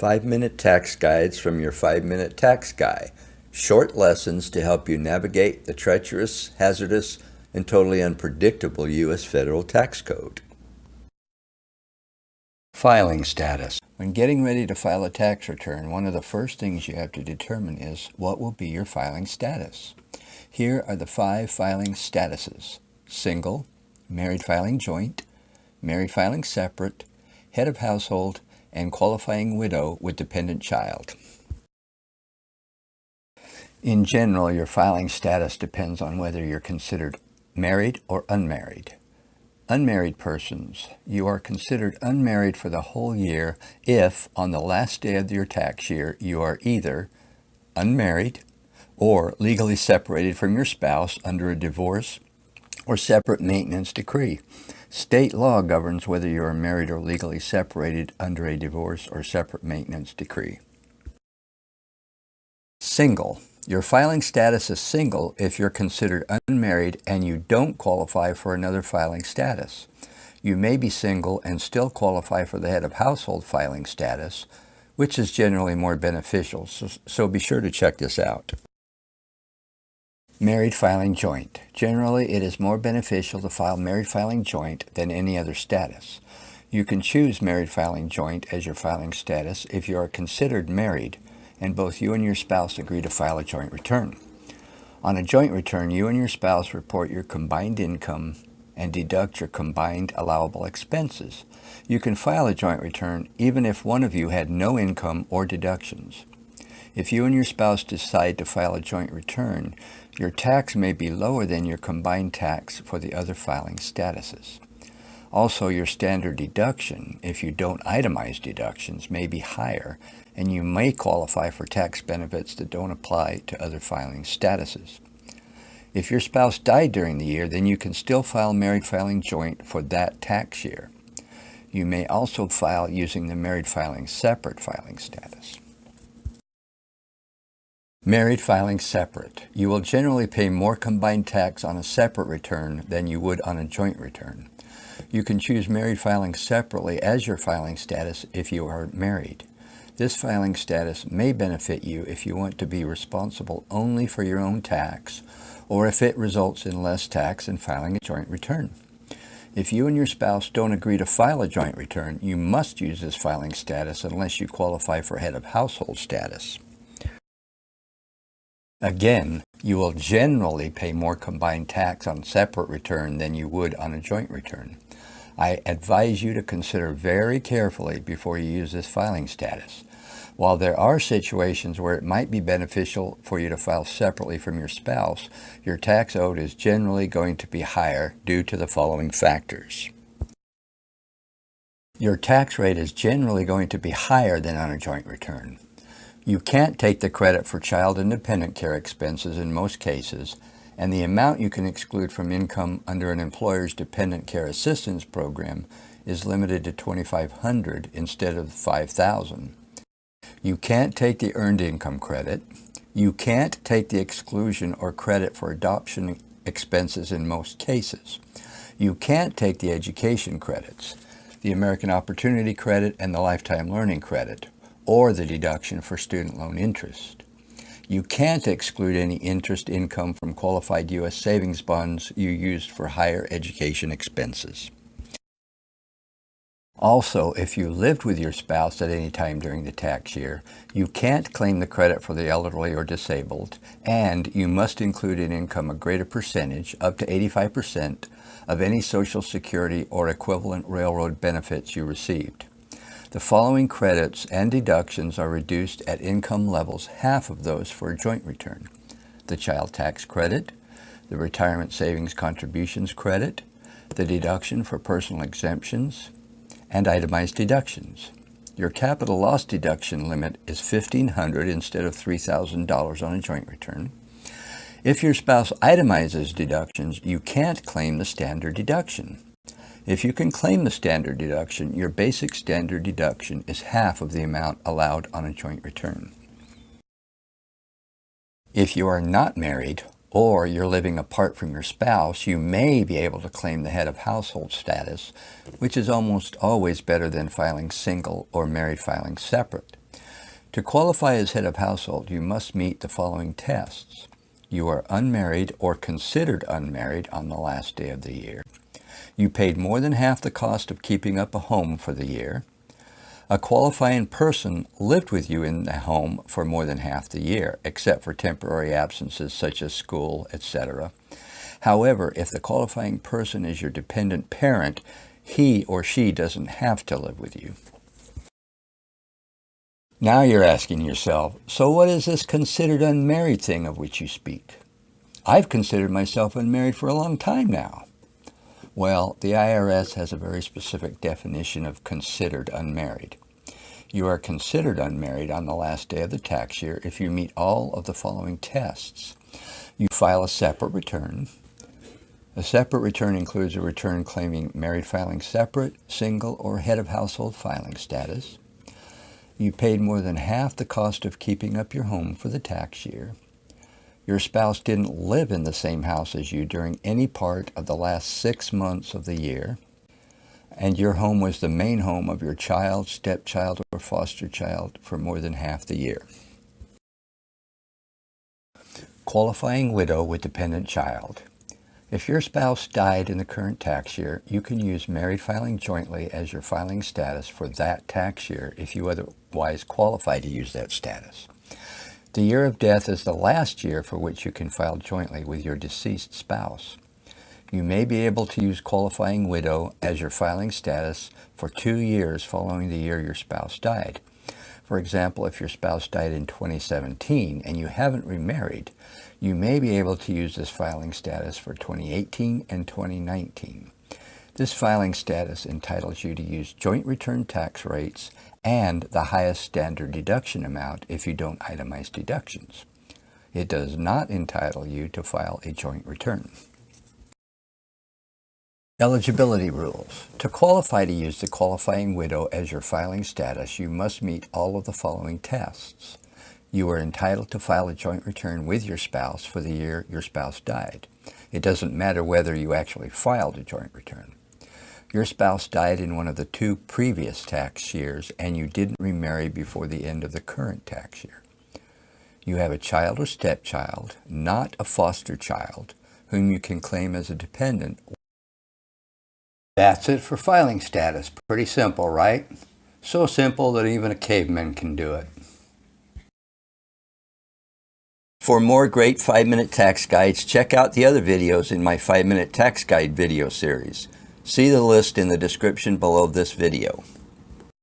5-minute tax guides from your 5-minute tax guy. Short lessons to help you navigate the treacherous, hazardous, and totally unpredictable U.S. federal tax code. Filing status. When getting ready to file a tax return, one of the first things you have to determine is what will be your filing status. Here are the 5 filing statuses: single, married filing joint, married filing separate, head of household, and qualifying widow with dependent child. In general, your filing status depends on whether you're considered married or unmarried. Unmarried persons, you are considered unmarried for the whole year if, on the last day of your tax year, you are either unmarried or legally separated from your spouse under a divorce or separate maintenance decree. State law governs whether you are married or legally separated under a divorce or separate maintenance decree. Single. Your filing status is single if you're considered unmarried and you don't qualify for another filing status. You may be single and still qualify for the head of household filing status, which is generally more beneficial, so be sure to check this out. Married filing joint. Generally, it is more beneficial to file married filing joint than any other status. You can choose married filing joint as your filing status if you are considered married and both you and your spouse agree to file a joint return. On a joint return, you and your spouse report your combined income and deduct your combined allowable expenses. You can file a joint return even if one of you had no income or deductions. If you and your spouse decide to file a joint return, your tax may be lower than your combined tax for the other filing statuses. Also, your standard deduction, if you don't itemize deductions, may be higher, and you may qualify for tax benefits that don't apply to other filing statuses. If your spouse died during the year, then you can still file married filing joint for that tax year. You may also file using the married filing separate filing status. Married filing separate. You will generally pay more combined tax on a separate return than you would on a joint return. You can choose married filing separately as your filing status if you are married. This filing status may benefit you if you want to be responsible only for your own tax, or if it results in less tax in filing a joint return. If you and your spouse don't agree to file a joint return, you must use this filing status unless you qualify for head of household status. Again, you will generally pay more combined tax on a separate return than you would on a joint return. I advise you to consider very carefully before you use this filing status. While there are situations where it might be beneficial for you to file separately from your spouse, your tax owed is generally going to be higher due to the following factors. Your tax rate is generally going to be higher than on a joint return. You can't take the credit for child and dependent care expenses in most cases, and the amount you can exclude from income under an employer's dependent care assistance program is limited to $2,500 instead of $5,000. You can't take the earned income credit. You can't take the exclusion or credit for adoption expenses in most cases. You can't take the education credits, the American Opportunity Credit and the Lifetime Learning Credit, or the deduction for student loan interest. You can't exclude any interest income from qualified U.S. savings bonds you used for higher education expenses. Also, if you lived with your spouse at any time during the tax year, you can't claim the credit for the elderly or disabled, and you must include in income a greater percentage, up to 85%, of any Social Security or equivalent railroad benefits you received. The following credits and deductions are reduced at income levels half of those for a joint return: the child tax credit, the retirement savings contributions credit, the deduction for personal exemptions, and itemized deductions. Your capital loss deduction limit is $1,500 instead of $3,000 on a joint return. If your spouse itemizes deductions, you can't claim the standard deduction. If you can claim the standard deduction, your basic standard deduction is half of the amount allowed on a joint return. If you are not married or you're living apart from your spouse, you may be able to claim the head of household status, which is almost always better than filing single or married filing separate. To qualify as head of household, you must meet the following tests. You are unmarried or considered unmarried on the last day of the year. You paid more than half the cost of keeping up a home for the year. A qualifying person lived with you in the home for more than half the year, except for temporary absences such as school, etc. However, if the qualifying person is your dependent parent, he or she doesn't have to live with you. Now you're asking yourself, so what is this considered unmarried thing of which you speak? I've considered myself unmarried for a long time now. Well, the IRS has a very specific definition of considered unmarried. You are considered unmarried on the last day of the tax year if you meet all of the following tests. You file a separate return. A separate return includes a return claiming married filing separate, single, or head of household filing status. You paid more than half the cost of keeping up your home for the tax year. Your spouse didn't live in the same house as you during any part of the last 6 months of the year. And your home was the main home of your child, stepchild, or foster child for more than half the year. Qualifying widow with dependent child. If your spouse died in the current tax year, you can use married filing jointly as your filing status for that tax year if you otherwise qualify to use that status. The year of death is the last year for which you can file jointly with your deceased spouse. You may be able to use qualifying widow as your filing status for 2 years following the year your spouse died. For example, if your spouse died in 2017 and you haven't remarried, you may be able to use this filing status for 2018 and 2019. This filing status entitles you to use joint return tax rates and the highest standard deduction amount if you don't itemize deductions. It does not entitle you to file a joint return. Eligibility rules. To qualify to use the qualifying widow as your filing status, you must meet all of the following tests. You are entitled to file a joint return with your spouse for the year your spouse died. It doesn't matter whether you actually filed a joint return. Your spouse died in one of the 2 previous tax years and you didn't remarry before the end of the current tax year. You have a child or stepchild, not a foster child, whom you can claim as a dependent. That's it for filing status. Pretty simple, right? So simple that even a caveman can do it. For more great 5-minute tax guides, check out the other videos in my 5-minute tax guide video series. See the list in the description below this video.